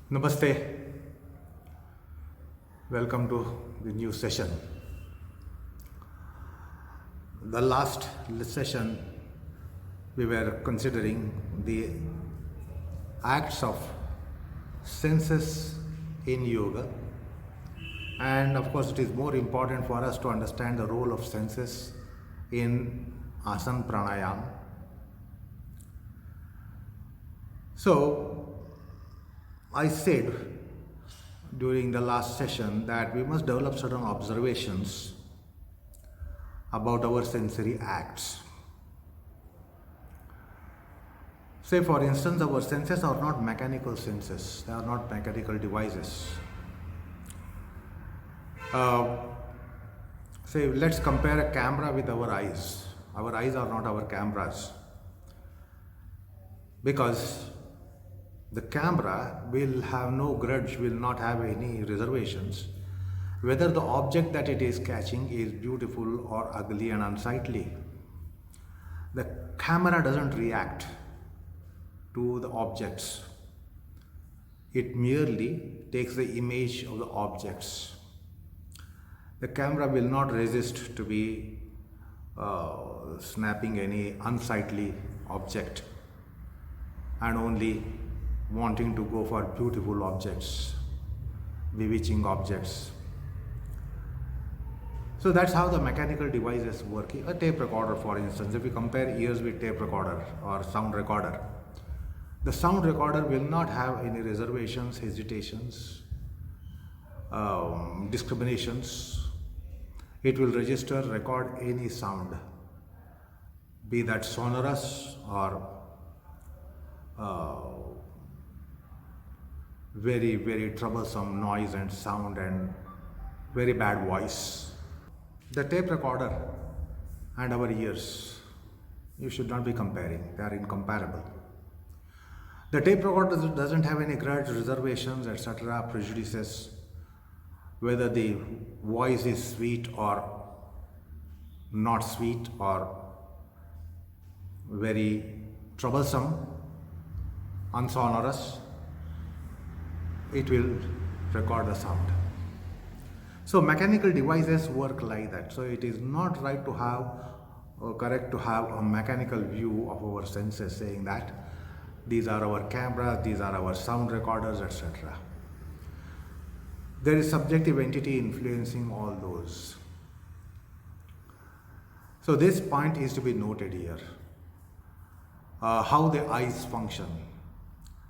Namaste. Welcome to the new session. The last session we were considering the acts of senses in yoga, and of course it is more important for us to understand the role of senses in asana pranayama. So I said during the last session that we must develop certain observations about our sensory acts. Say, for instance, our senses are not mechanical senses, they are not mechanical devices. Say, let's compare a camera with our eyes. Our eyes are not our cameras, because the camera will have no grudge, will not have any reservations whether the object that it is catching is beautiful or ugly and unsightly. The camera doesn't react to the objects, it merely takes the image of the objects. The camera will not resist to be snapping any unsightly object and only wanting to go for beautiful objects, bewitching objects. So that's how the mechanical devices work. A tape recorder, for instance, if we compare ears with tape recorder or sound recorder, the sound recorder will not have any reservations, hesitations, discriminations. It will register, record any sound, be that sonorous or very, very troublesome noise and sound and very bad voice. The tape recorder and our ears, you should not be comparing, they are incomparable. The tape recorder doesn't have any grudge, reservations, etc., prejudices, whether the voice is sweet or not sweet or very troublesome, unsonorous, it will record the sound. So mechanical devices work like that. So it is not right to have or correct to have a mechanical view of our senses, saying that these are our cameras, these are our sound recorders, etc. There is subjective entity influencing all those. So this point is to be noted here. How the eyes function,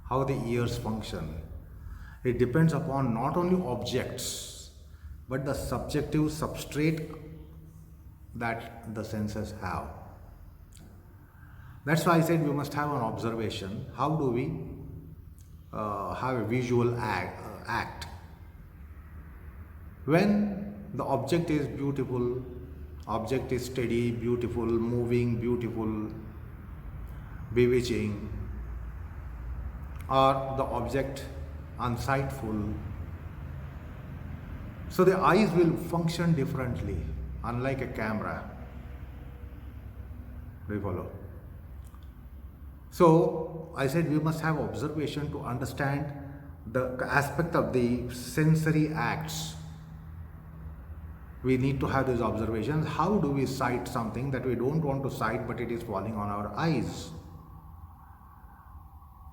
how the ears function, it depends upon not only objects but the subjective substrate that the senses have. That's why I said we must have an observation. How do we have a visual act? When the object is beautiful, object is steady, beautiful, moving, beautiful, bewitching, or the object unsightful, so the eyes will function differently, unlike a camera. Do you follow? So I said we must have observation to understand the aspect of the sensory acts. We need to have these observations. How do we sight something that we don't want to sight but it is falling on our eyes?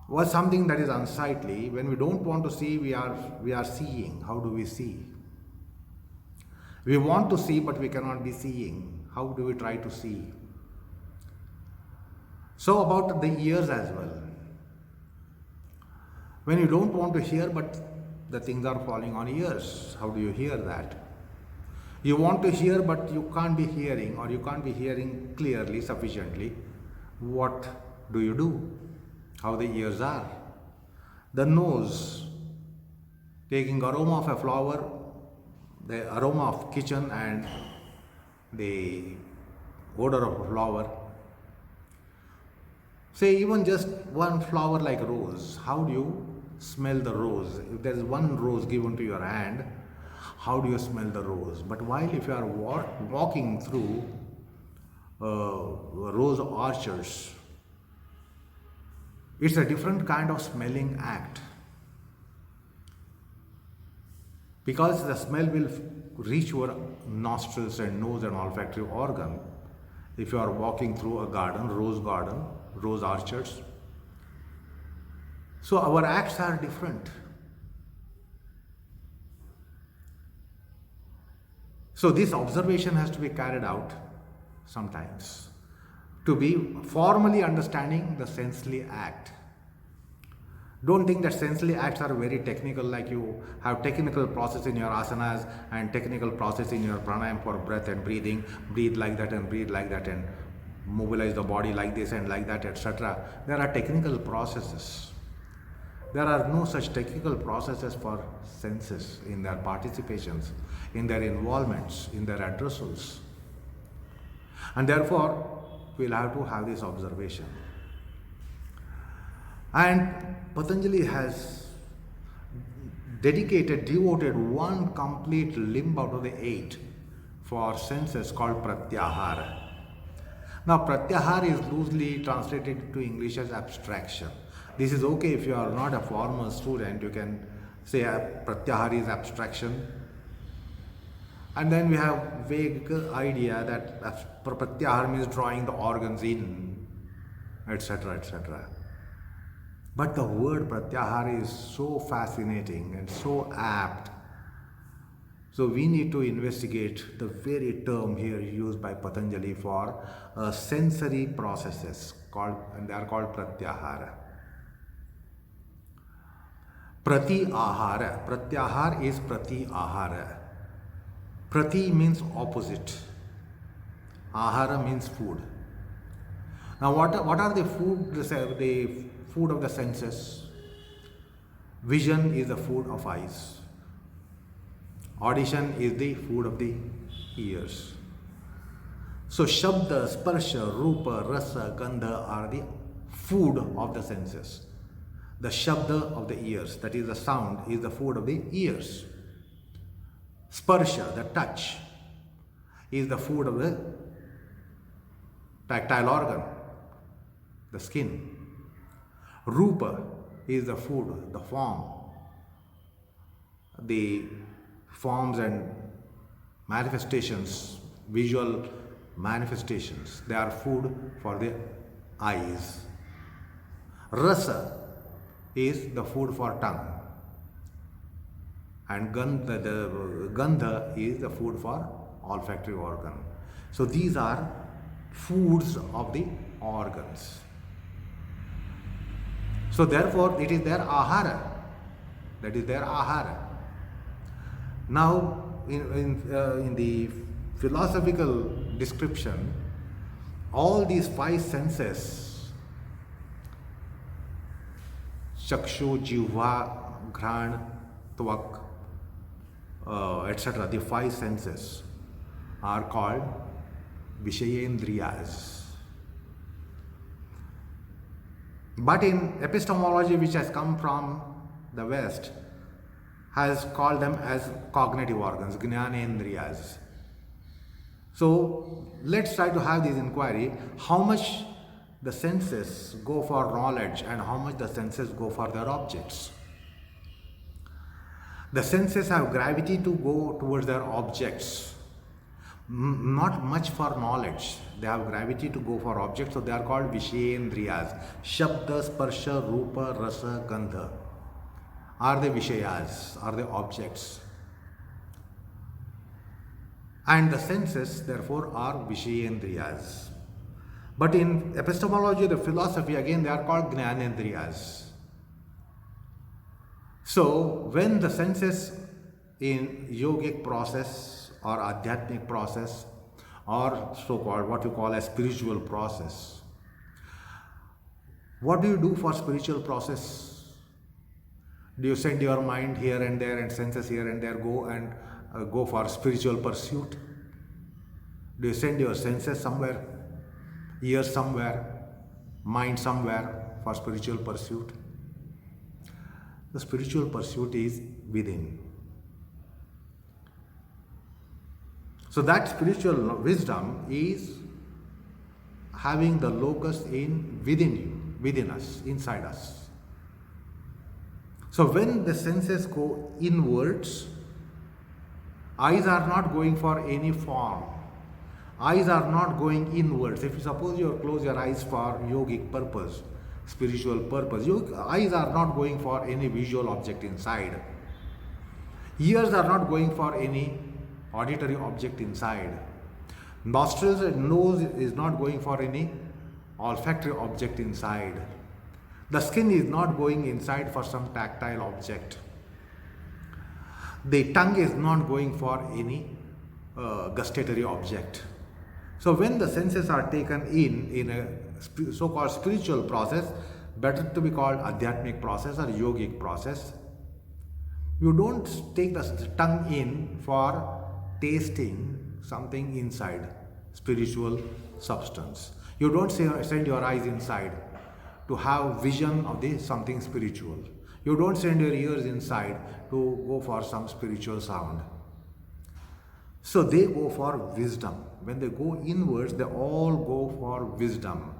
Or something that is unsightly, when we don't want to see, we are seeing. How do we see? We want to see but we cannot be seeing. How do we try to see? So about the ears as well. When you don't want to hear but the things are falling on ears, how do you hear that? You want to hear but you can't be hearing, or you can't be hearing clearly, sufficiently. What do you do? How the ears are. The nose, taking aroma of a flower, the aroma of kitchen and the odor of a flower. Say even just one flower like rose, how do you smell the rose? If there is one rose given to your hand, how do you smell the rose? But while if you are walking through rose orchards, it's a different kind of smelling act. because the smell will reach your nostrils and nose and olfactory organ. If you are walking through a garden, rose orchards, so our acts are different. So this observation has to be carried out sometimes to be formally understanding the sensely act. Don't think that sensely acts are very technical, like you have technical process in your asanas and technical process in your pranayam for breath and breathing, breathe like that and breathe like that and mobilize the body like this and like that, etc. There are technical processes. There are no such technical processes for senses in their participations, in their involvements, in their addressals. And therefore, we'll have to have this observation. And Patanjali has devoted one complete limb out of the 8 for senses called Pratyahara. Now, Pratyahara is loosely translated to English as abstraction. This is okay if you are not a formal student, you can say Pratyahara is abstraction. And then we have vague idea that Pratyahara means drawing the organs in, etc., etc. But the word Pratyahara is so fascinating and so apt. So we need to investigate the very term here used by Patanjali for sensory processes and they are called Pratyahara. Prati ahara. Pratyahara is prati ahara. Prati means opposite. Ahara means food. Now what are the food of the senses? Vision is the food of eyes. Audition is the food of the ears. So Shabda, Sparsha, Rupa, Rasa, Gandha are the food of the senses. The Shabda of the ears, that is the sound, is the food of the ears. Sparsha, the touch, is the food of the tactile organ, the skin. Rupa is the food, the form. The forms and manifestations, visual manifestations, they are food for the eyes. Rasa is the food for tongue. And Gandha is the food for olfactory organ. So these are foods of the organs. So therefore it is their ahara. That is their ahara. Now in the philosophical description, all these 5 senses, Chakshu, Jihva, Ghran, Tvak, etc., the 5 senses are called Vishayendriyas. But in epistemology, which has come from the West, has called them as cognitive organs, Jnanendriyas. So let's try to have this inquiry, how much the senses go for knowledge and how much the senses go for their objects. The senses have gravity to go towards their objects, not much for knowledge. They have gravity to go for objects, so they are called Vishayendriyas. Shabda, Sparsha, Rupa, Rasa, Gandha are the Vishayas, are the objects. And the senses, therefore, are Vishayendriyas. But in epistemology, the philosophy, again, they are called Jnanendriyas. So, when the senses in yogic process or adhyatmic process or so-called what you call a spiritual process, what do you do for spiritual process? Do you send your mind here and there and senses here and there go for spiritual pursuit? Do you send your senses somewhere, ears somewhere, mind somewhere for spiritual pursuit? The spiritual pursuit is within. So that spiritual wisdom is having the locus within you, within us, inside us. So when the senses go inwards, Eyes are not going for any form. Eyes are not going inwards. If you suppose you close your eyes for yogic purpose, spiritual purpose, your eyes are not going for any visual object inside. Ears are not going for any auditory object inside. Nostrils and nose is not going for any olfactory object inside. The skin is not going inside for some tactile object. The tongue is not going for any gustatory object. So when the senses are taken in a so-called spiritual process, better to be called adhyatmic process or yogic process, you don't take the tongue in for tasting something inside, spiritual substance. You don't send your eyes inside to have vision of the something spiritual. You don't send your ears inside to go for some spiritual sound. So they go for wisdom. When they go inwards, they all go for wisdom.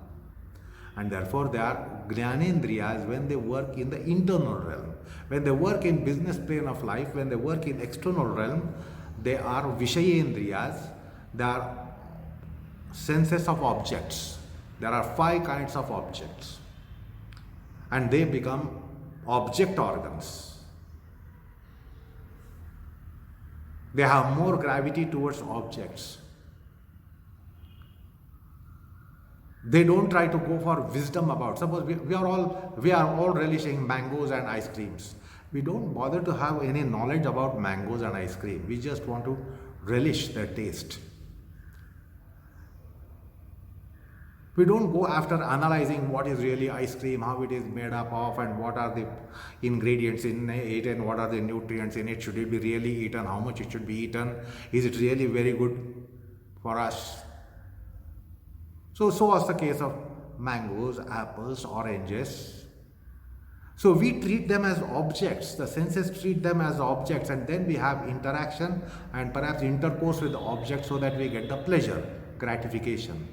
And therefore they are Jnanendriyas when they work in the internal realm. When they work in business plane of life, when they work in external realm, they are Vishayendriyas. They are senses of objects. There are 5 kinds of objects. And they become object organs. They have more gravity towards objects. They don't try to go for wisdom about. Suppose we are all relishing mangoes and ice creams. We don't bother to have any knowledge about mangoes and ice cream. We just want to relish their taste. We don't go after analyzing what is really ice cream, how it is made up of, and what are the ingredients in it, and what are the nutrients in it. Should it be really eaten? How much it should be eaten? Is it really very good for us? So was the case of mangoes, apples, oranges. So we treat them as objects. The senses treat them as objects, and then we have interaction and perhaps intercourse with the object so that we get the pleasure, gratification.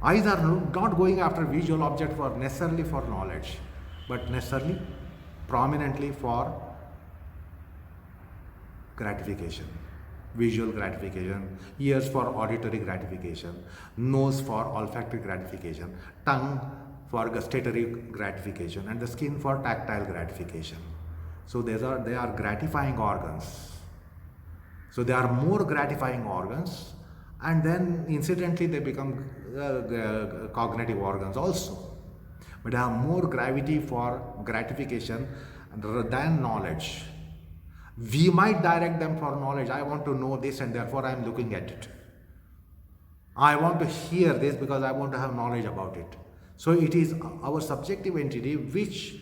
Eyes are not going after visual object for necessarily for knowledge, but necessarily prominently for gratification, visual gratification, ears for auditory gratification, nose for olfactory gratification, tongue for gustatory gratification, and the skin for tactile gratification. So they are gratifying organs. So they are more gratifying organs, and then incidentally they become cognitive organs also. But they have more gravity for gratification than knowledge. We might direct them for knowledge. I want to know this and therefore I am looking at it. I want to hear this because I want to have knowledge about it. So it is our subjective entity which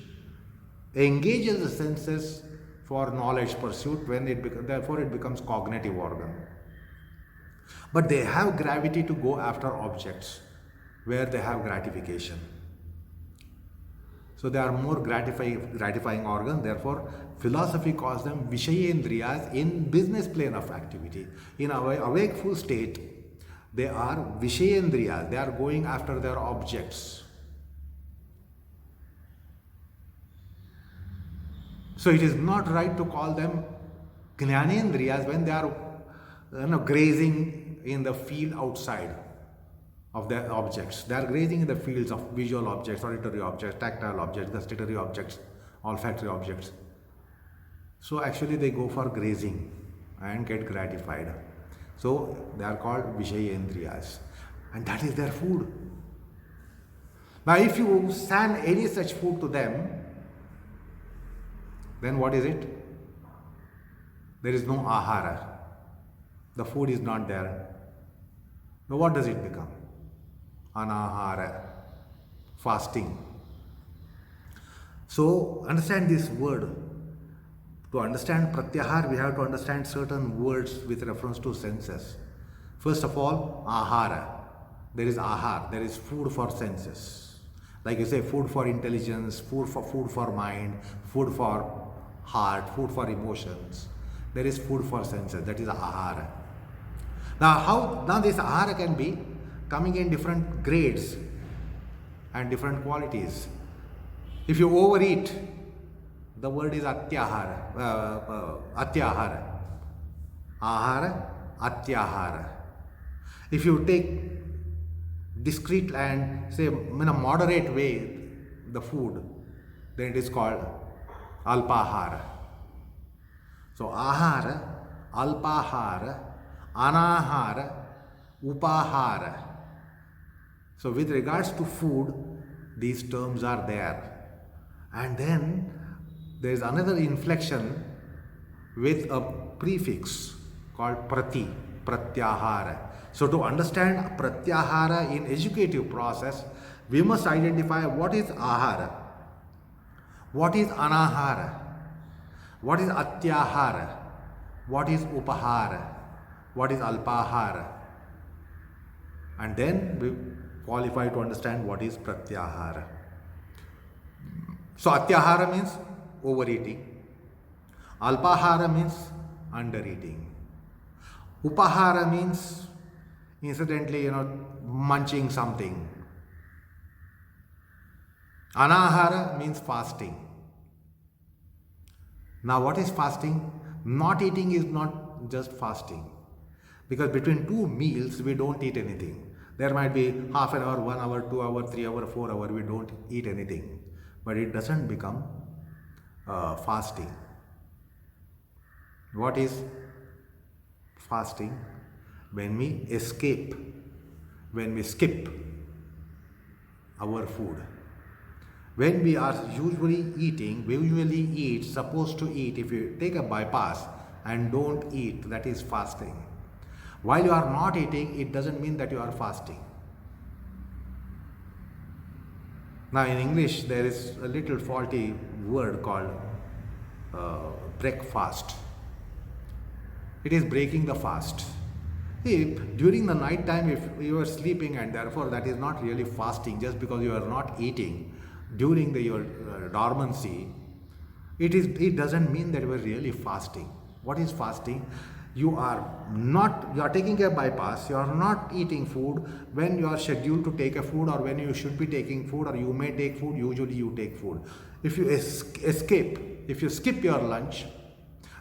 engages the senses for knowledge pursuit, therefore it becomes cognitive organ. But they have gravity to go after objects where they have gratification. So they are more gratifying organs. Therefore, philosophy calls them Vishayendriyas in business plane of activity. In our awakeful state, they are Vishayendriyas. They are going after their objects. So it is not right to call them Jnanendriyas when they are grazing in the field outside of the objects. They are grazing in the fields of visual objects, auditory objects, tactile objects, gustatory objects, olfactory objects. So actually they go for grazing and get gratified. So they are called Vishayendriyas, and that is their food. Now if you send any such food to them, then what is it? There is no ahara. The food is not there. Now what does it become? Anahara, fasting. So understand this word. To understand pratyahar, we have to understand certain words with reference to senses. First of all, ahara. There is ahar, there is food for senses. Like you say, food for intelligence, food for mind, food for heart, food for emotions. There is food for senses, that is ahara. Now this ahara can be coming in different grades and different qualities. If you overeat, The word is atyahara. Atyahara. Ahara, atyahara. If you take discrete and say in a moderate way the food, then it is called alpahara. So ahara, alpahara, anahara, upahara. So with regards to food, these terms are there. And then there is another inflection with a prefix called prati, pratyahara. So to understand pratyahara in educative process, we must identify what is ahara, what is anahara, what is atyahara, what is upahara, what is alpahara. And then we qualify to understand what is pratyahara. So atyahara means overeating. Alpahara means undereating. Upahara means incidentally, munching something. Anahara means fasting. Now what is fasting? Not eating is not just fasting. Because between two meals, we don't eat anything. There might be half an hour, 1 hour, 2 hour, 3 hour, 4 hour, we don't eat anything. But it doesn't become fasting. What is fasting? When we escape, when we skip our food. When we are usually eating, we usually eat, supposed to eat. If you take a bypass and don't eat, that is fasting. While you are not eating, it doesn't mean that you are fasting. Now in English, there is a little faulty word called breakfast. It is breaking the fast. If during the night time, if you are sleeping and therefore that is not really fasting, just because you are not eating during your dormancy, it doesn't mean that you are really fasting. What is fasting? You are taking a bypass, you are not eating food when you are scheduled to take a food, or when you should be taking food, or you may take food, usually you take food. If you escape, if you skip your lunch,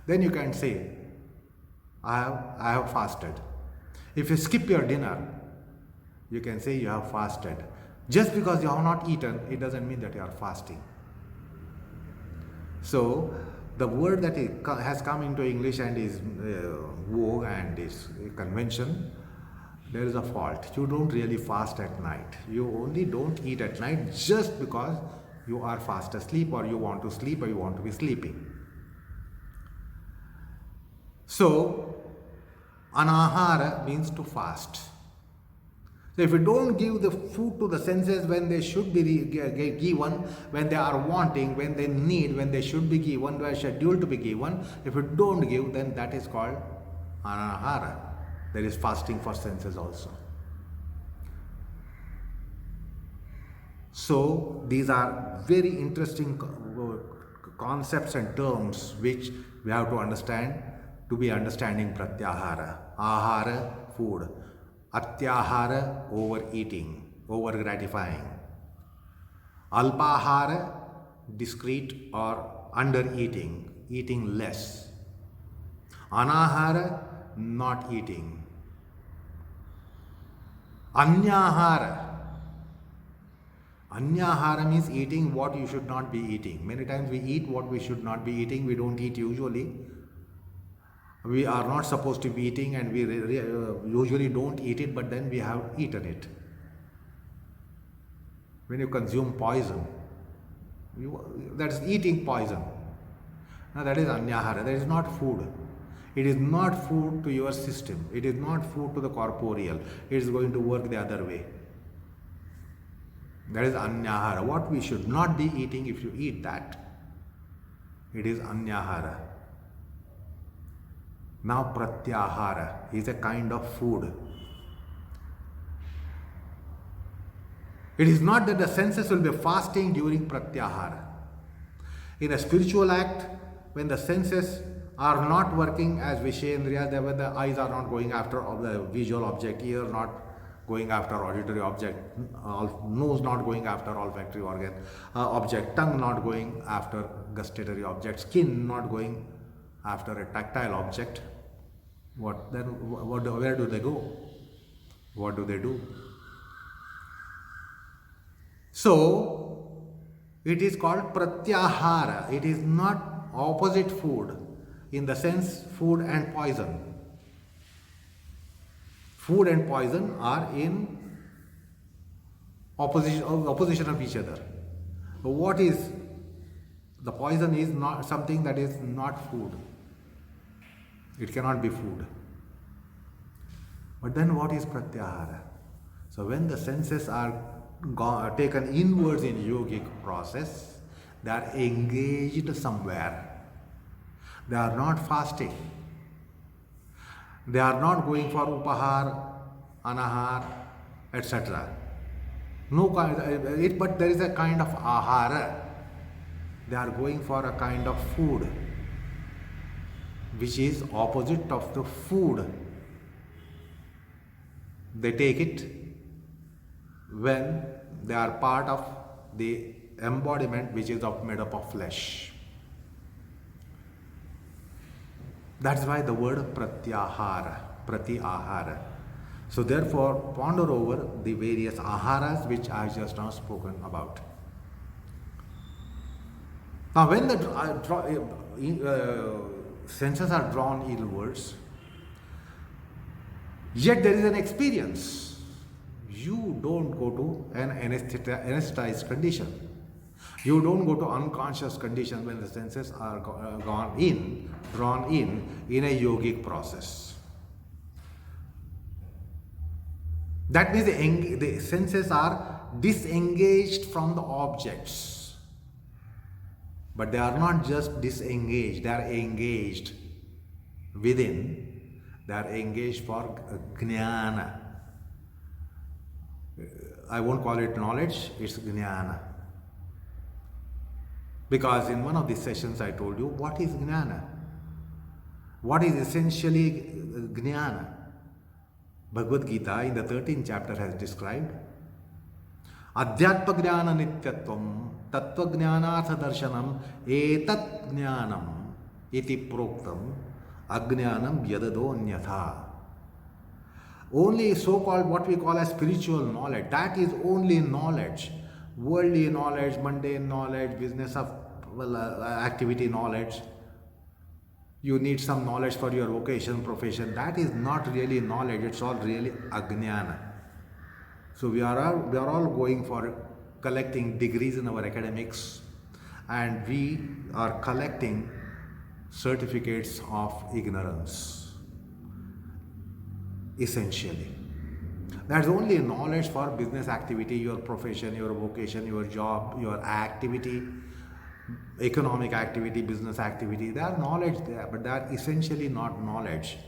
then you can say, I have fasted. If you skip your dinner, you can say you have fasted. Just because you have not eaten, it doesn't mean that you are fasting. So, the word that has come into English and is vogue and is convention, there is a fault. You don't really fast at night. You only don't eat at night just because you are fast asleep, or you want to sleep, or you want to be sleeping. So, anahara means to fast. So if you don't give the food to the senses when they should be given, when they are wanting, when they need, when they should be given, they are scheduled to be given, if you don't give, then that is called anahara. There is fasting for senses also. So these are very interesting concepts and terms which we have to understand to be understanding pratyahara. Ahara, food. Atyahara, overeating, over gratifying. Alpahara, discrete or under eating, eating less. Anahara, not eating. Anyahara. Anyahara means eating what you should not be eating. Many times we eat what we should not be eating. We don't eat usually. We are not supposed to be eating, and we usually don't eat it, but then we have eaten it. When you consume poison, that is eating poison. Now that is anyahara. That is not food. It is not food to your system. It is not food to the corporeal. It is going to work the other way. That is anyahara. What we should not be eating, if you eat that, it is anyahara. Now pratyahara is a kind of food. It is not that the senses will be fasting during pratyahara. In a spiritual act, when the senses are not working as Vishendriya, when the eyes are not going after the visual object, ear not going after auditory object, nose not going after olfactory organ object, tongue not going after gustatory object, skin not going after a tactile object, where do they go? What do they do? So it is called pratyahara. It is not opposite food in the sense food and poison. Food and poison are in opposition of each other. What is the poison is not something that is not food. It cannot be food. But then what is pratyahara? So when the senses are taken inwards in yogic process, they are engaged somewhere. They are not fasting. They are not going for upahar, anahar, etc. No, but there is a kind of ahara. They are going for a kind of food which is opposite of the food. They take it when they are part of the embodiment which is made up of flesh. That's why the word pratyahara. So therefore, ponder over the various aharas which I just now spoken about. Now when the senses are drawn inwards, yet there is an experience. You don't go to an anesthetized condition. You don't go to unconscious condition when the senses are drawn in a yogic process. That means the senses are disengaged from the objects. But they are not just disengaged, they are engaged within. They are engaged for jnana. I won't call it knowledge, it's jnana. Because in one of the sessions I told you, what is jnana? What is essentially jnana? Bhagavad Gita in the 13th chapter has described Adhyatma jnana nityatvam tattva jnanartha darshanam etat jnanam iti proktam ajnanam yadado nyatha. Only so-called what we call as spiritual knowledge, that is only knowledge. Worldly knowledge, mundane knowledge, business of activity knowledge. You need some knowledge for your vocation, profession. That is not really knowledge, it's all really ajnana. So we are all going for collecting degrees in our academics, and we are collecting certificates of ignorance, essentially. That's only knowledge for business activity, your profession, your vocation, your job, your activity, economic activity, business activity. There are knowledge there, but they are essentially not knowledge.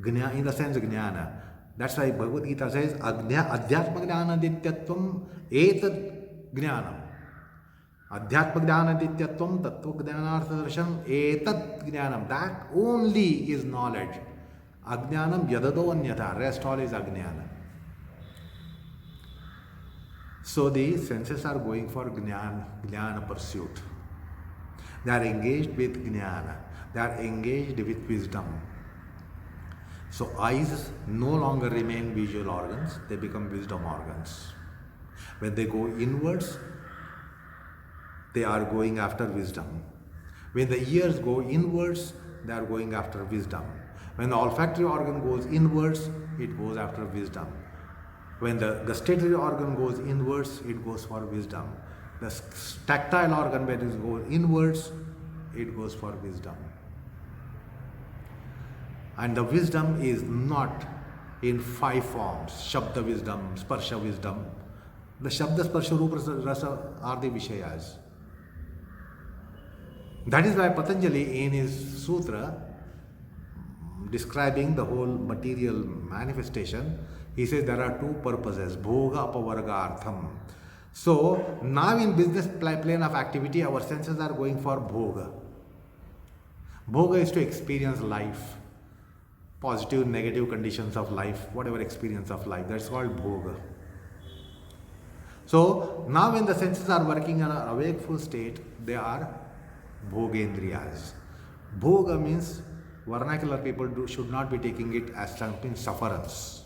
In the sense jnana. That's why Bhagavad Gita says, Adhyatma jnana dityatvam etat jnanam. Adhyatma jnana dityatvam tattva jnanartha darshanam etat jnanam. That only is knowledge. Ajnanam yadado anyatha. Rest all is ajnana. So the senses are going for jnana pursuit. They are engaged with jnana. They are engaged with wisdom. So eyes no longer remain visual organs, they become wisdom organs. When they go inwards, they are going after wisdom. When the ears go inwards, they are going after wisdom. When the olfactory organ goes inwards, it goes after wisdom. When the gustatory organ goes inwards, it goes for wisdom. The tactile organ, when it goes inwards, it goes for wisdom. And the wisdom is not in 5 forms. Shabda wisdom, sparsha wisdom. The Shabda, sparsha, rupa, rasa are the Vishayas. That is why Patanjali in his sutra describing the whole material manifestation, he says there are 2 purposes, bhoga apavargartham. So now in business plane of activity, our senses are going for bhoga. Bhoga is to experience life. positive, negative conditions of life, whatever experience of life. That's called bhoga. So now when the senses are working in an awakeful state, they are bhogendriyas. Bhoga means vernacular people should not be taking it as something sufferance.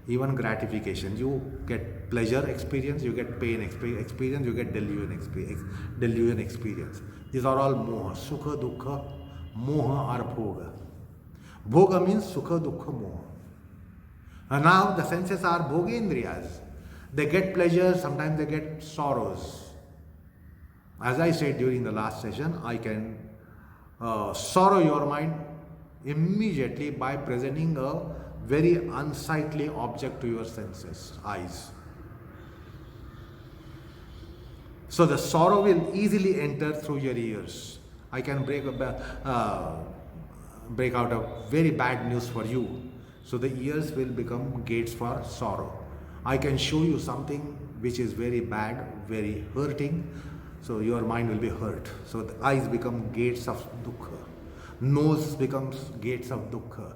Even gratification. You get pleasure experience, you get pain experience, you get delusion experience. These are all moha. Sukha, dukkha, moha or bhoga. Bhoga means sukha, dukkha, moha. And now the senses are bhogendriyas. They get pleasure, sometimes they get sorrows. As I said during the last session, I can sorrow your mind immediately by presenting a very unsightly object to your senses, eyes. So the sorrow will easily enter through your ears. I can break out a very bad news for you. So the ears will become gates for sorrow. I can show you something which is very bad, very hurting. So your mind will be hurt. So the eyes become gates of dukkha. Nose becomes gates of dukkha.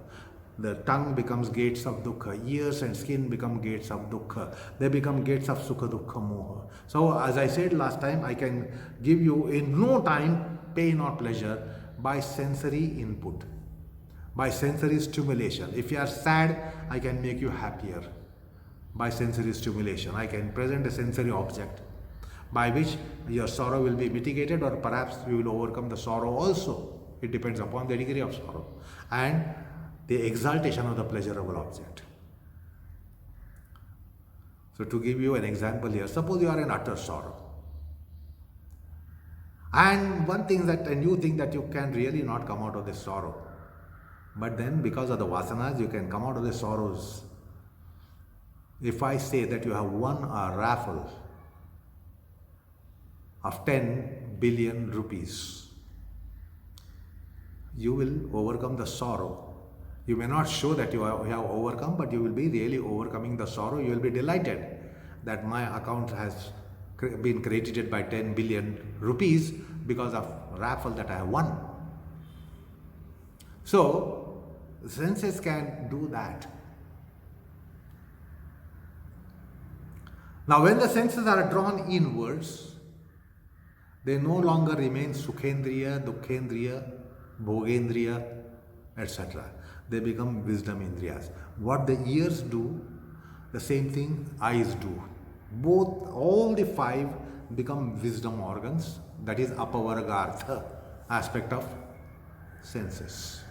The tongue becomes gates of dukkha. Ears and skin become gates of dukkha. They become gates of sukha, dukkha, moha. So as I said last time, I can give you in no time pain or pleasure by sensory input, by sensory stimulation. If you are sad, I can make you happier by sensory stimulation. I can present a sensory object by which your sorrow will be mitigated, or perhaps you will overcome the sorrow also. It depends upon the degree of sorrow and the exaltation of the pleasurable object. So to give you an example here, suppose you are in utter sorrow. And one thing that, and you think that you can really not come out of this sorrow. But then because of the vasanas, you can come out of the sorrows. If I say that you have won a raffle of 10 billion rupees, you will overcome the sorrow. You may not show that you have overcome, but you will be really overcoming the sorrow. You will be delighted that my account has been credited by 10 billion rupees because of raffle that I have won. So, senses can do that. Now, when the senses are drawn inwards, they no longer remain sukhendriya, dukhendriya, bhogendriya, etc. They become wisdom indriyas. What the ears do, the same thing eyes do. Both, all the five become wisdom organs, that is apavargartha aspect of senses.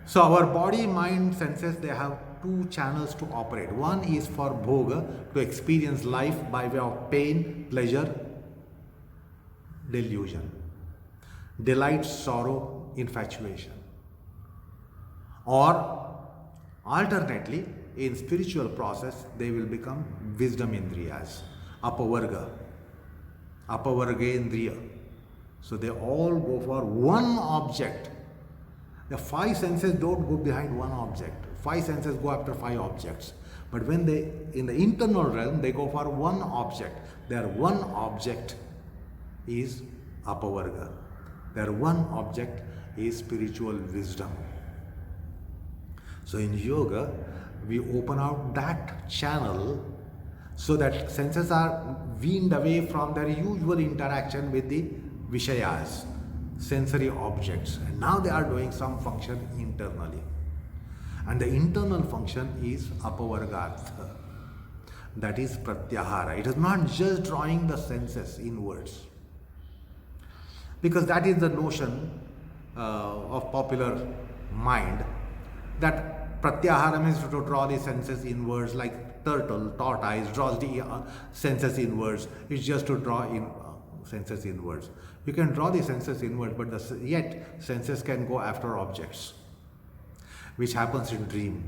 So our body, mind, senses, they have two channels to operate. One is for bhoga, to experience life by way of pain, pleasure, delusion, delight, sorrow, infatuation. Or alternately, in spiritual process, they will become wisdom indriyas, apavarga, apavargendriya. So they all go for one object. The five senses don't go behind one object. Five senses go after five objects. But when they, in the internal realm, they go for one object. Their one object is apavarga. Their one object is spiritual wisdom. So in yoga, we open out that channel so that senses are weaned away from their usual interaction with the vishayas, sensory objects, and now they are doing some function internally. And the internal function is apavargartha, that is pratyahara. It is not just drawing the senses inwards, because that is the notion of popular mind, that pratyahara means to draw the senses inwards, like tortoise draws the senses inwards. It's just to draw in senses inwards. You can draw the senses inwards, but yet senses can go after objects, which happens in dream.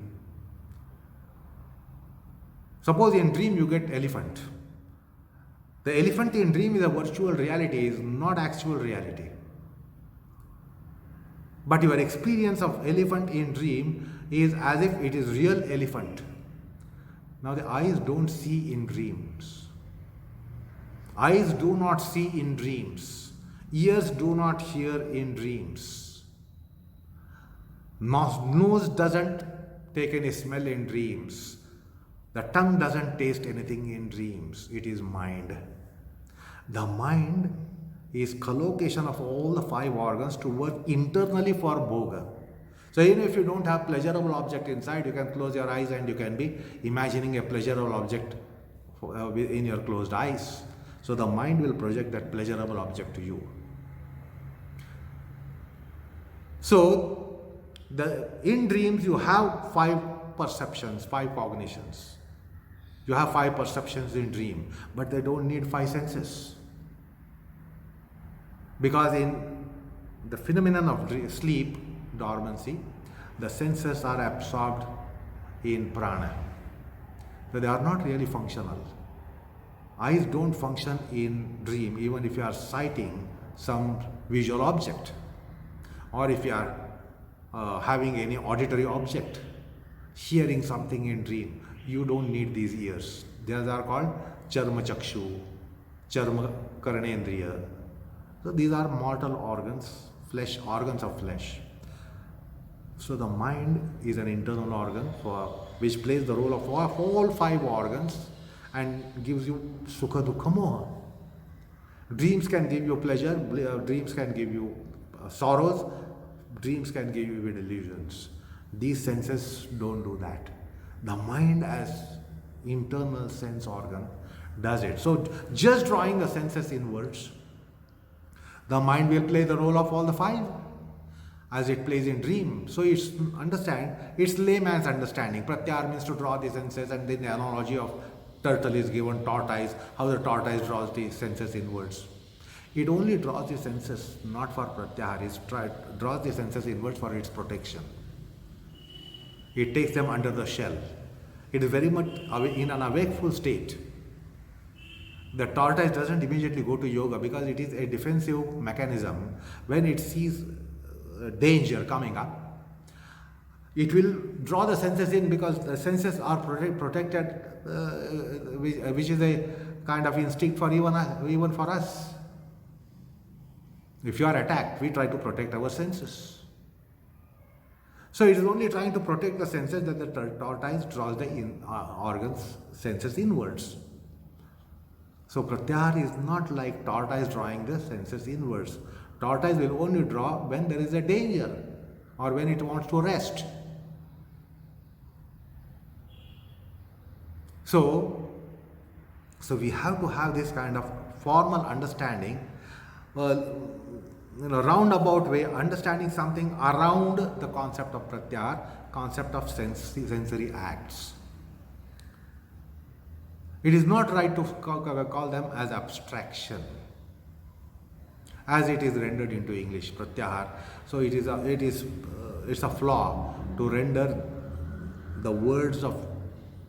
Suppose in dream you get elephant. The elephant in dream is a virtual reality, is not actual reality. But your experience of elephant in dream is as if it is real elephant. Now the eyes don't see in dreams. Eyes do not see in dreams. Ears do not hear in dreams. Nose doesn't take any smell in dreams. The tongue doesn't taste anything in dreams. It is mind. The mind is collocation of all the five organs to work internally for bhoga. So even if you don't have pleasurable object inside, you can close your eyes and you can be imagining a pleasurable object in your closed eyes. So the mind will project that pleasurable object to you. So in dreams you have five perceptions, five cognitions. You have five perceptions in dream, but they don't need five senses. Because in the phenomenon of sleep, dormancy, the senses are absorbed in prana. So they are not really functional. Eyes don't function in dream, even if you are sighting some visual object, or if you are having any auditory object, hearing something in dream. You don't need these ears. These are called charma chakshu, charma karnendriya. So these are mortal organs, organs of flesh. So the mind is an internal organ which plays the role of all five organs and gives you sukha dukkha moha. Dreams can give you pleasure, dreams can give you sorrows, dreams can give you delusions. These senses don't do that. The mind as internal sense organ does it. So just drawing the senses inwards, the mind will play the role of all the five as it plays in dream. So it's layman's understanding. Pratyahara means to draw the senses, and then the analogy of turtle is given, tortoise, how the tortoise draws the senses inwards. It only draws the senses not for pratyahara, it draws the senses inwards for its protection. It takes them under the shell. It is very much in an awakeful state. The tortoise doesn't immediately go to yoga because it is a defensive mechanism. When it sees danger coming up, it will draw the senses in because the senses are protected, which is a kind of instinct for even for us. If you are attacked, we try to protect our senses. So it is only trying to protect the senses that the tortoise draws the senses inwards. So pratyahara is not like tortoise drawing the senses inwards. Tortoise will only draw when there is a danger or when it wants to rest. So we have to have this kind of formal understanding, roundabout way, understanding something around the concept of pratyahara, concept of sensory acts. It is not right to call them as abstraction, as it is rendered into English, pratyahara. So it's a flaw to render the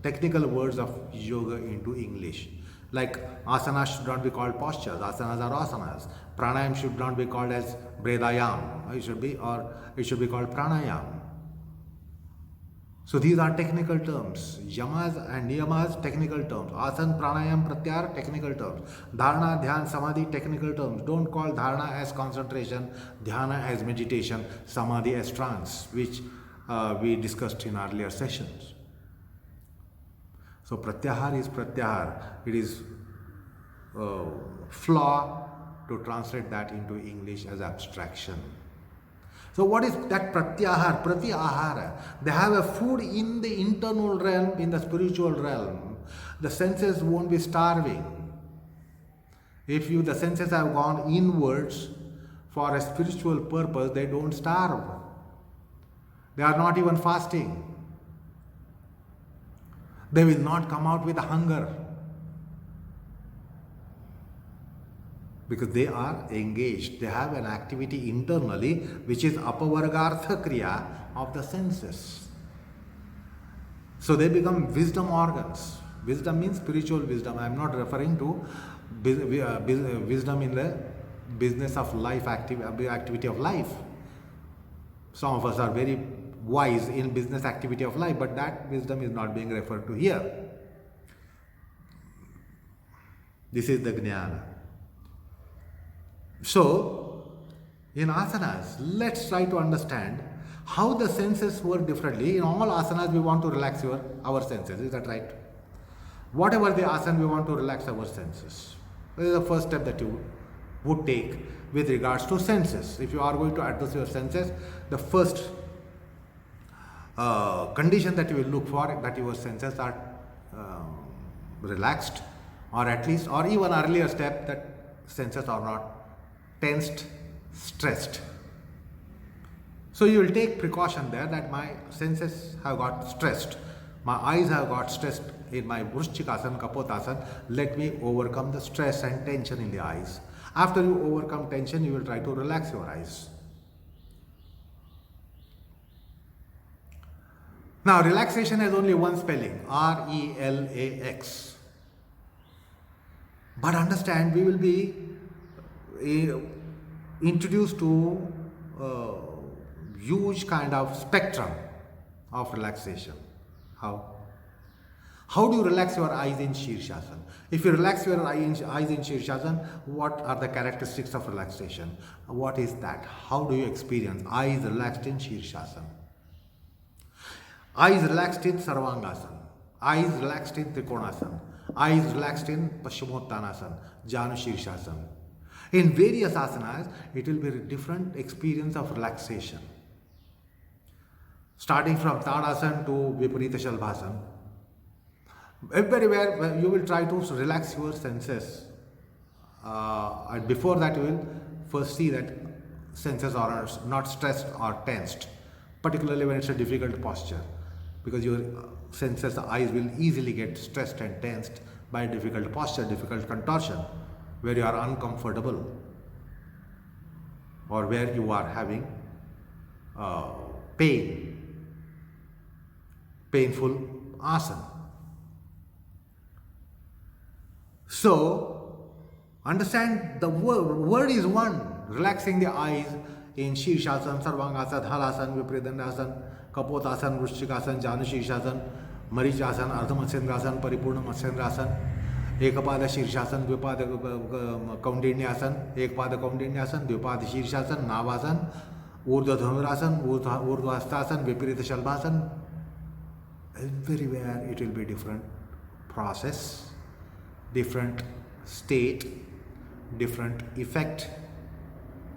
technical words of yoga into English. Like asanas should not be called postures, asanas are asanas. Pranayam should not be called as bredayam, it should be called pranayam. So these are technical terms. Yamas and niyamas, technical terms. Asan, pranayam, pratyahara, technical terms. Dharana, dhyan, samadhi, technical terms. Don't call dharana as concentration, dhyana as meditation, samadhi as trance, which we discussed in earlier sessions. So pratyahara is pratyahara. It is flaw to translate that into English as abstraction. So what is that pratyahara? Pratyahara. They have a food in the internal realm, in the spiritual realm. The senses won't be starving. If the senses have gone inwards for a spiritual purpose, they don't starve. They are not even fasting. They will not come out with a hunger because they are engaged. They have an activity internally which is apavargartha kriya of the senses. So they become wisdom organs. Wisdom means spiritual wisdom. I am not referring to wisdom in the business of life, activity of life. Some of us are very wise in business activity of life, but that wisdom is not being referred to here. This is the jnana. So, in asanas, let's try to understand how the senses work differently. In all asanas, we want to relax our senses. Is that right? Whatever the asana, we want to relax our senses. This is the first step that you would take with regards to senses. If you are going to address your senses, the first condition that you will look for that your senses are relaxed, or at least, or even earlier step, that senses are not tensed, stressed. So you will take precaution there that my senses have got stressed, my eyes have got stressed in my Vrishchikasana, Kapotasana. Let me overcome the stress and tension in the eyes. After you overcome tension, you will try to relax your eyes. Now, relaxation has only one spelling, R-E-L-A-X. But understand, we will be introduced to a huge kind of spectrum of relaxation. How? How do you relax your eyes in Shirshasana? If you relax your eyes in Shirshasana, what are the characteristics of relaxation? What is that? How do you experience eyes relaxed in Shirshasana? Eyes relaxed in Sarvangasana, eyes relaxed in Trikonasana, eyes relaxed in Paschimottanasana, Janu Shirshasana. In various asanas, it will be a different experience of relaxation. Starting from Tadasana to Viparita Shalbhasana, everywhere you will try to relax your senses. And before that, you will first see that senses are not stressed or tensed, particularly when it's a difficult posture, because your senses, the eyes will easily get stressed and tensed by difficult posture, difficult contortion, where you are uncomfortable or where you are having painful asana. So, understand the word is one. Relaxing the eyes in Shirshasana, Sarvangasana, Dhalasana, Viparidandasana, Kapotasana, Vrishchikasana, Janu Shirshasana, Marichasana, Ardha Matsyendrasana, Paripurna Matsyendrasana, Ekapada Shirshasana, Dvipada Kaundinyasana, Ekapada Kaundinyasana, Dvipada Shirshasana, Navasana, Urdhva Dhanurasana, Urdhva Hastasana, Viparita Shalbhasana. Everywhere it will be different process, different state, different effect,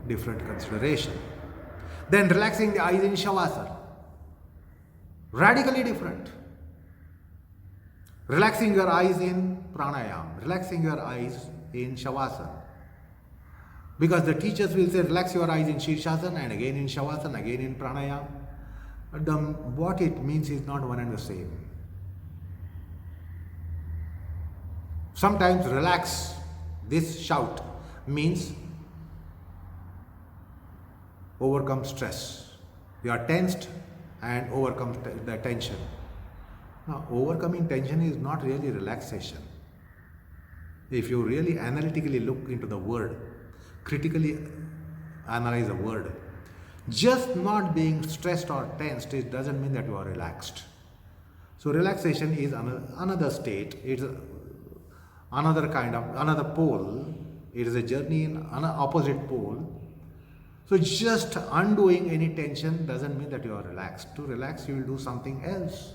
different consideration. Then relaxing the eyes in Shavasana, radically different. Relaxing your eyes in Pranayama, relaxing your eyes in Shavasana. Because the teachers will say relax your eyes in Shirshasana and again in Shavasana, again in Pranayama. What it means is not one and the same. Sometimes relax, this shout means overcome stress. You are tensed and overcome the tension. Now, overcoming tension is not really relaxation. If you really analytically look into the word, critically analyze the word, just not being stressed or tensed, it doesn't mean that you are relaxed. So relaxation is another state. It's another kind of, another pole. It is a journey in an opposite pole. So just undoing any tension doesn't mean that you are relaxed. To relax, you will do something else.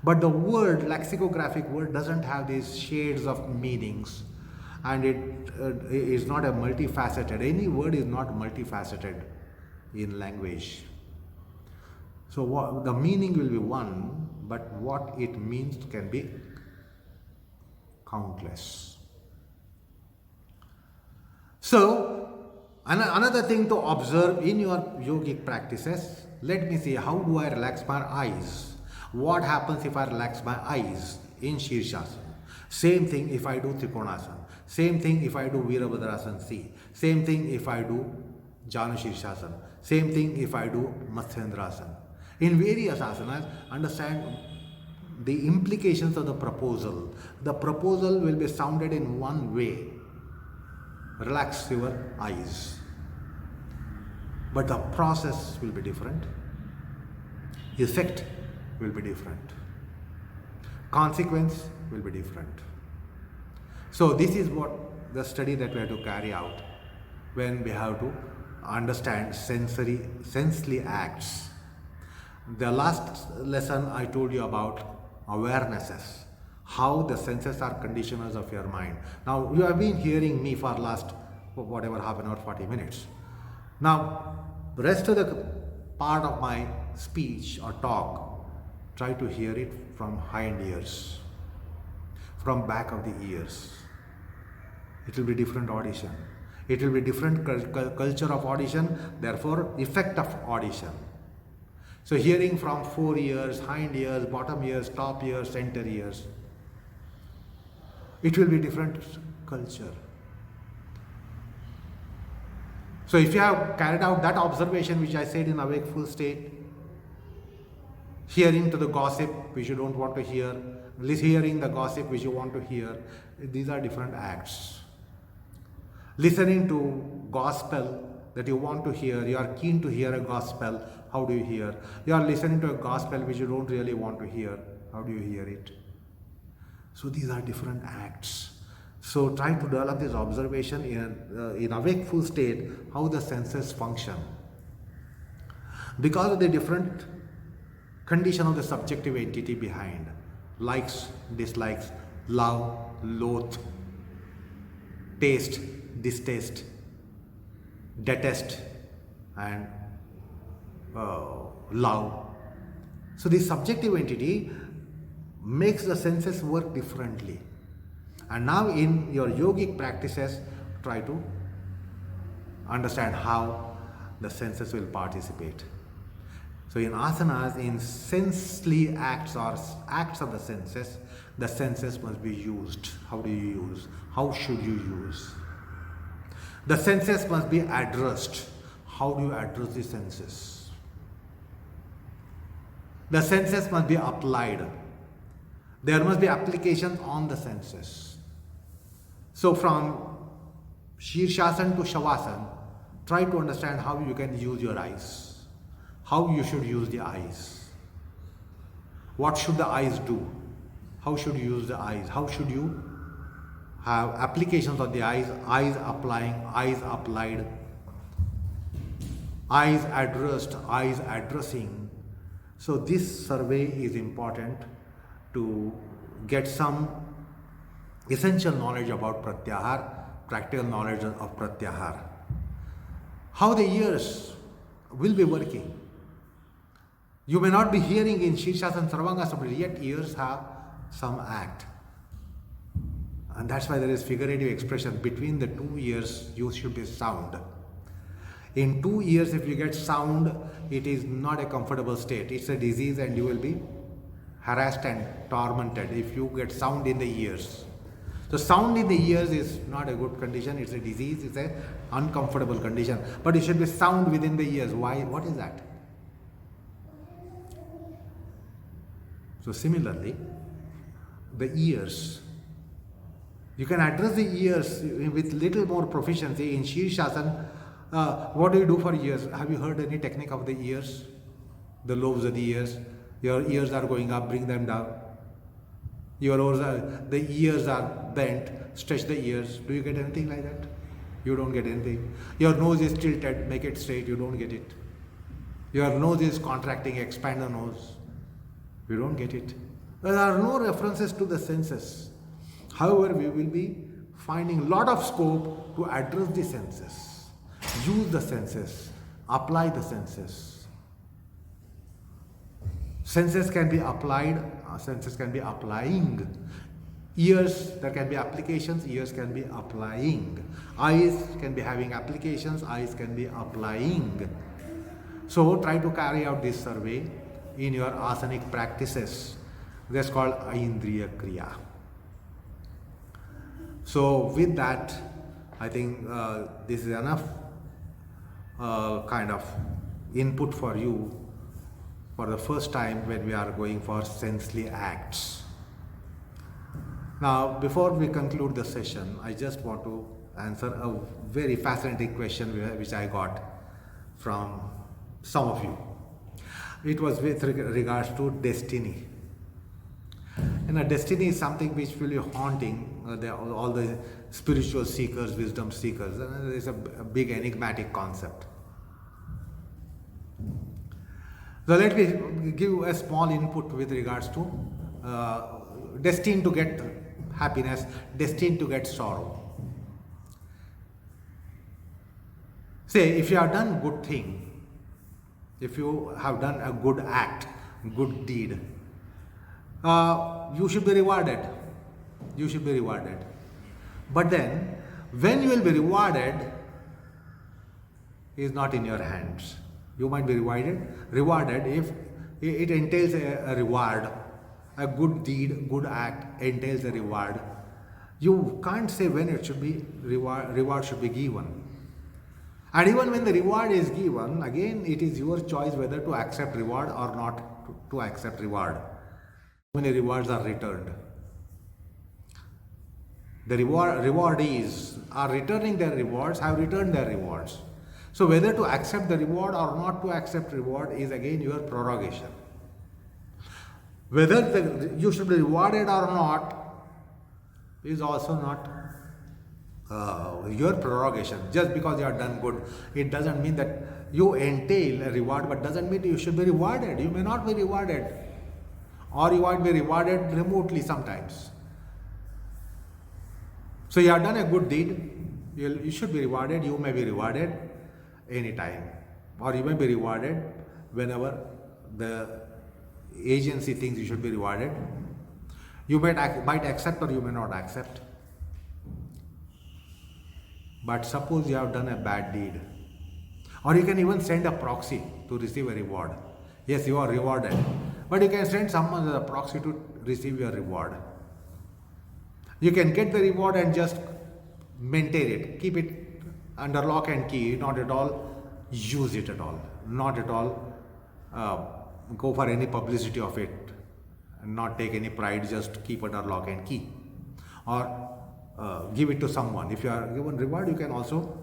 But the word, lexicographic word, doesn't have these shades of meanings. And it is not a multifaceted. Any word is not multifaceted in language. So the meaning will be one, but what it means can be countless. So another thing to observe in your yogic practices, let me see, how do I relax my eyes? What happens if I relax my eyes in Shirshasana? Same thing if I do Trikonasana. Same thing if I do Virabhadrasana C. Same thing if I do Janu Shirshasana. Same thing if I do Matsyendrasana. In various asanas, understand the implications of the proposal. The proposal will be sounded in one way. Relax your eyes. But the process will be different. Effect will be different. Consequence will be different. So this is what the study that we have to carry out when we have to understand sensely acts. The last lesson I told you about awarenesses, how the senses are conditioners of your mind. Now you have been hearing me for last whatever half an hour, 40 minutes. Now rest of the part of my speech or talk, try to hear it from hind ears, from back of the ears. It will be different audition. It will be different culture of audition, therefore effect of audition. So hearing from 4 ears, hind ears, bottom ears, top ears, center ears, it will be different culture. So if you have carried out that observation which I said in awakeful state, hearing to the gossip which you don't want to hear, hearing the gossip which you want to hear, these are different acts. Listening to gospel that you want to hear, you are keen to hear a gospel, how do you hear? You are listening to a gospel which you don't really want to hear, how do you hear it? So these are different acts. So try to develop this observation in a wakeful state, how the senses function. Because of the different condition of the subjective entity behind, likes, dislikes, love, loathe, taste, distaste, detest, and love. So this subjective entity makes the senses work differently. And now in your yogic practices, try to understand how the senses will participate. So in asanas, in sensely acts or acts of the senses must be used. How do you use? How should you use? The senses must be addressed. How do you address the senses? The senses must be applied. There must be applications on the senses. So from Shirshasana to Shavasana, try to understand how you can use your eyes. How you should use the eyes. What should the eyes do? How should you use the eyes? How should you have applications on the eyes? Eyes applying, eyes applied, eyes addressed, eyes addressing. So this survey is important to get some essential knowledge about Pratyahar, practical knowledge of Pratyahar. How the ears will be working. You may not be hearing in Shirshasana Sarvangasana, but yet ears have some act. And that's why there is figurative expression. Between the 2 ears, you should be sound. In 2 ears, if you get sound, it is not a comfortable state. It's a disease and you will be harassed and tormented if you get sound in the ears. So sound in the ears is not a good condition. It's a disease. It's an uncomfortable condition. But it should be sound within the ears. Why? What is that? So similarly, the ears. You can address the ears with little more proficiency in Shirshasana. What do you do for ears? Have you heard any technique of the ears? The lobes of the ears. Your ears are going up, bring them down. The ears are bent, stretch the ears. Do you get anything like that? You don't get anything. Your nose is tilted, make it straight. You don't get it. Your nose is contracting, expand the nose. You don't get it. There are no references to the senses. However, we will be finding a lot of scope to address the senses, use the senses, apply the senses. Senses can be applied, senses can be applying. Ears, there can be applications, ears can be applying. Eyes can be having applications, eyes can be applying. So try to carry out this survey in your asanic practices. That's called Aindriya Kriya. So with that, I think this is enough kind of input for you for the first time when we are going for sensely acts. Now, before we conclude the session, I just want to answer a very fascinating question which I got from some of you. It was with regards to destiny. Destiny is something which will be haunting all the spiritual seekers, wisdom seekers. It's a big enigmatic concept. So let me give a small input with regards to destined to get happiness, destined to get sorrow. Say, if you have done good thing, if you have done a good act, good deed, you should be rewarded. You should be rewarded. But then, when you will be rewarded is not in your hands. You might be rewarded if it entails a reward. A good deed, good act entails a reward. You can't say when it should be reward should be given. And even when the reward is given, again it is your choice whether to accept reward or not to accept reward. Many rewards are returned. The rewardees are returning their rewards, have returned their rewards. So whether to accept the reward or not to accept reward is again your prerogative. Whether you should be rewarded or not is also not your prerogative. Just because you have done good, it doesn't mean that you entail a reward, but doesn't mean you should be rewarded. You may not be rewarded, or you might be rewarded remotely sometimes. So you have done a good deed, you should be rewarded. You may be rewarded anytime, or you may be rewarded whenever the agency thinks you should be rewarded. You might accept or you may not accept. But suppose you have done a bad deed, or you can even send a proxy to receive a reward. Yes, you are rewarded, but you can send someone as a proxy to receive your reward. You can get the reward and just maintain it, keep it under lock and key, not at all use it at all, not at all go for any publicity of it, and not take any pride, just keep it under lock and key, or give it to someone. If you are given reward, you can also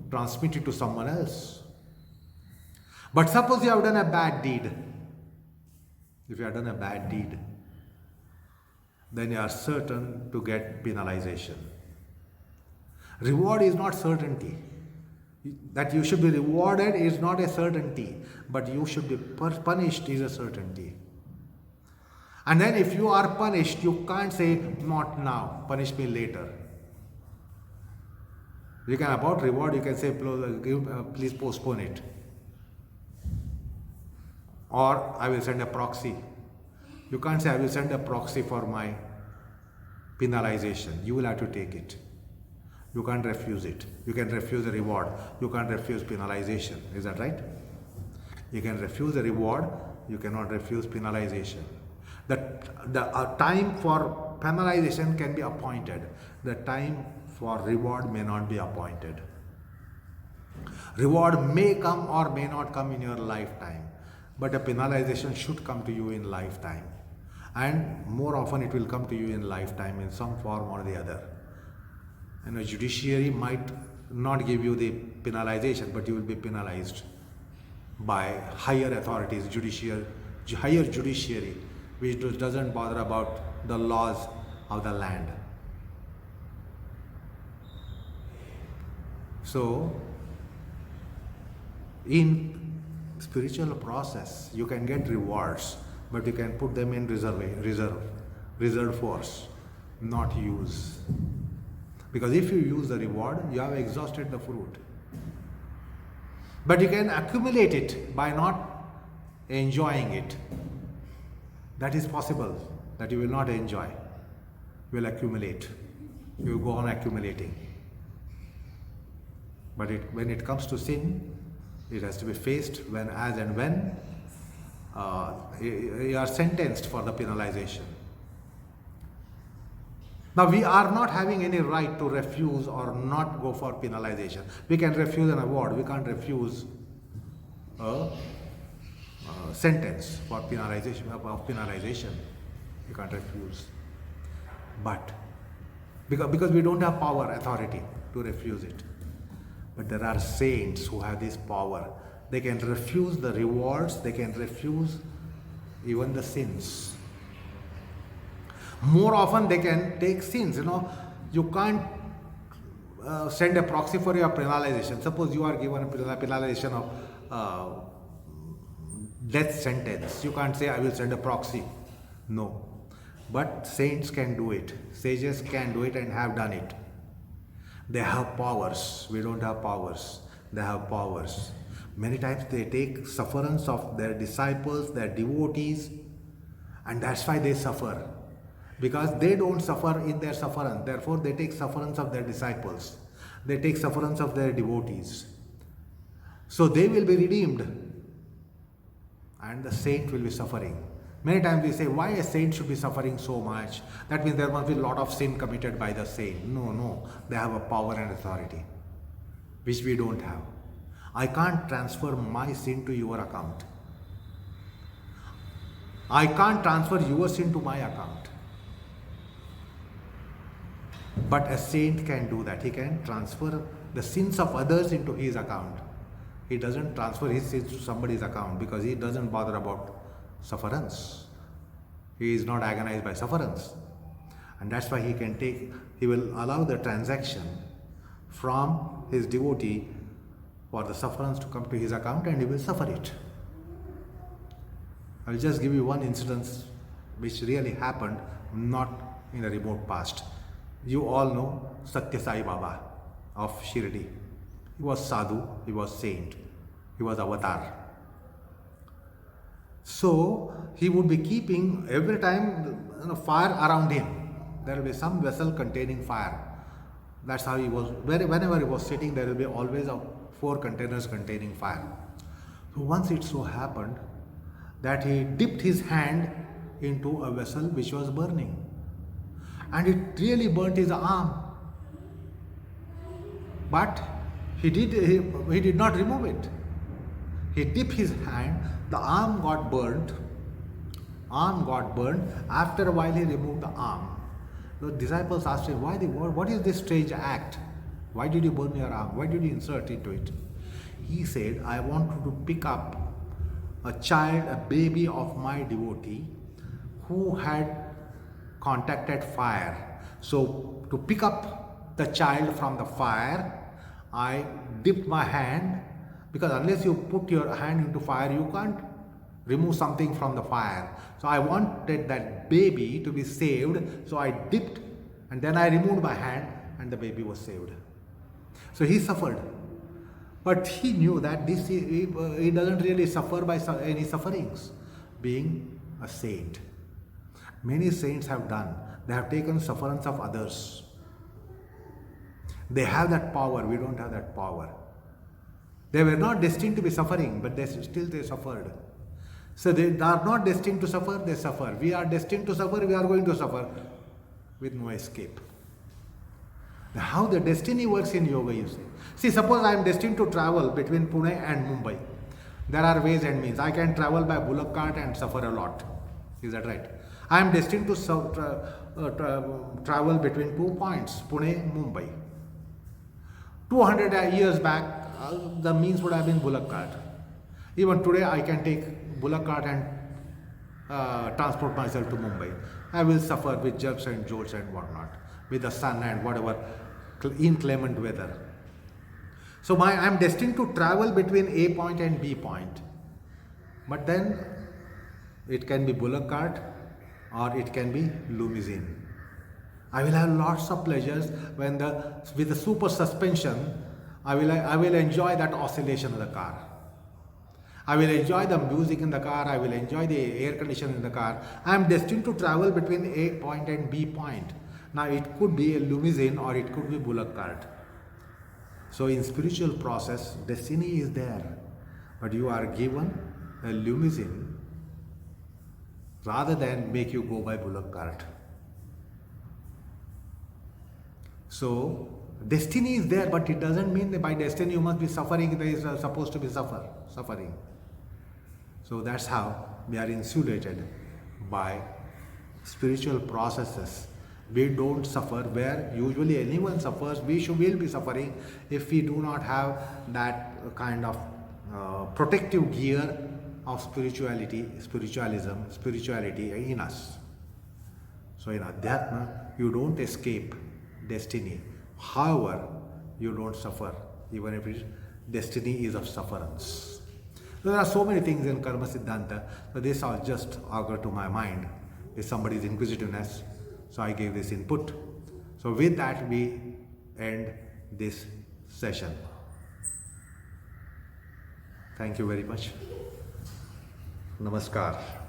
transmit it to someone else. But suppose you have done a bad deed. If you have done a bad deed, then you are certain to get penalization. Reward is not certainty. That you should be rewarded is not a certainty, but you should be punished is a certainty. And then if you are punished, you can't say, not now, punish me later. You can, about reward, you can say, please postpone it. Or I will send a proxy. You can't say, I will send a proxy for my penalization. You will have to take it. You can't refuse it. You can refuse a reward. You can't refuse penalization. Is that right? You can refuse a reward. You cannot refuse penalization. The time for penalization can be appointed. The time for reward may not be appointed. Reward may come or may not come in your lifetime, but a penalization should come to you in lifetime. And more often it will come to you in lifetime in some form or the other. And the judiciary might not give you the penalization, but you will be penalized by higher authorities, higher judiciary, which doesn't bother about the laws of the land. So, in spiritual process, you can get rewards, but you can put them in reserve force, not use. Because if you use the reward, you have exhausted the fruit. But you can accumulate it by not enjoying it. That is possible, that you will not enjoy. You will accumulate. You will go on accumulating. But when it comes to sin, it has to be faced when you are sentenced for the penalization. Now, we are not having any right to refuse or not go for penalization. We can refuse an award. We can't refuse a sentence for penalization. You can't refuse. But because we don't have power, authority to refuse it. But there are saints who have this power. They can refuse the rewards. They can refuse even the sins. More often they can take sins. You can't send a proxy for your penalization. Suppose you are given a penalization of death sentence. You can't say, I will send a proxy. No. But saints can do it. Sages can do it and have done it. They have powers. We don't have powers. They have powers. Many times they take sufferance of their disciples, their devotees, and that's why they suffer. Because they don't suffer in their sufferance. Therefore, they take sufferance of their disciples. They take sufferance of their devotees. So they will be redeemed. And the saint will be suffering. Many times we say, why a saint should be suffering so much? That means there must be a lot of sin committed by the saint. No. They have a power and authority, which we don't have. I can't transfer my sin to your account. I can't transfer your sin to my account. But a saint can do that. He can transfer the sins of others into his account. He doesn't transfer his sins to somebody's account because he doesn't bother about sufferance. He is not agonized by sufferance. And that's why he will allow the transaction from his devotee for the sufferance to come to his account, and he will suffer it. I'll just give you one incident which really happened not in the remote past. You all know Satya Sai Baba of Shirdi. He was sadhu, he was saint, he was avatar. So he would be keeping every time fire around him. There will be some vessel containing fire. That's how he was. Whenever he was sitting, there will be always 4 containers containing fire. So once it so happened that he dipped his hand into a vessel which was burning, and it really burnt his arm. But he did not remove it. He dipped his hand, the arm got burnt. After a while he removed the arm. The disciples asked him, what is this strange act? Why did you burn your arm? Why did you insert into it? He said, I wanted to pick up a baby of my devotee who had contacted fire. So to pick up the child from the fire, I dipped my hand, because unless you put your hand into fire, you can't remove something from the fire. So I wanted that baby to be saved, so I dipped and then I removed my hand and the baby was saved. So he suffered. But he knew that he doesn't really suffer by any sufferings, being a saint. Many saints have done. They have taken sufferance of others. They have that power. We don't have that power. They were not destined to be suffering, but they suffered. So they are not destined to suffer, they suffer. We are destined to suffer, we are going to suffer with no escape. Now, how the destiny works in yoga, you see. See, suppose I am destined to travel between Pune and Mumbai. There are ways and means. I can travel by bullock cart and suffer a lot. Is that right? I am destined to travel between 2 points, Pune, Mumbai. 200 years back, the means would have been bullock cart. Even today, I can take bullock cart and transport myself to Mumbai. I will suffer with jerks and jolts and whatnot, with the sun and whatever inclement weather. So I am destined to travel between A point and B point. But then it can be bullock cart or it can be limousine. I will have lots of pleasures with the super suspension. I will enjoy that oscillation of the car. I will enjoy the music in the car. I will enjoy the air conditioning in the car. I am destined to travel between A point and B point. Now it could be a limousine or it could be bullock cart. So in spiritual process, destiny is there, but you are given a limousine rather than make you go by bullock cart. So destiny is there, but it doesn't mean that by destiny you must be suffering. There is supposed to be suffering. So that's how we are insulated by spiritual processes. We don't suffer where usually anyone suffers. Will be suffering if we do not have that kind of protective gear of spirituality in us. So in Adhyatma, you don't escape destiny. However, you don't suffer, even if destiny is of sufferance. There are so many things in Karma Siddhanta, so this all just occurred to my mind is somebody's inquisitiveness, so I gave this input. So with that we end this session. Thank you very much. Namaskar.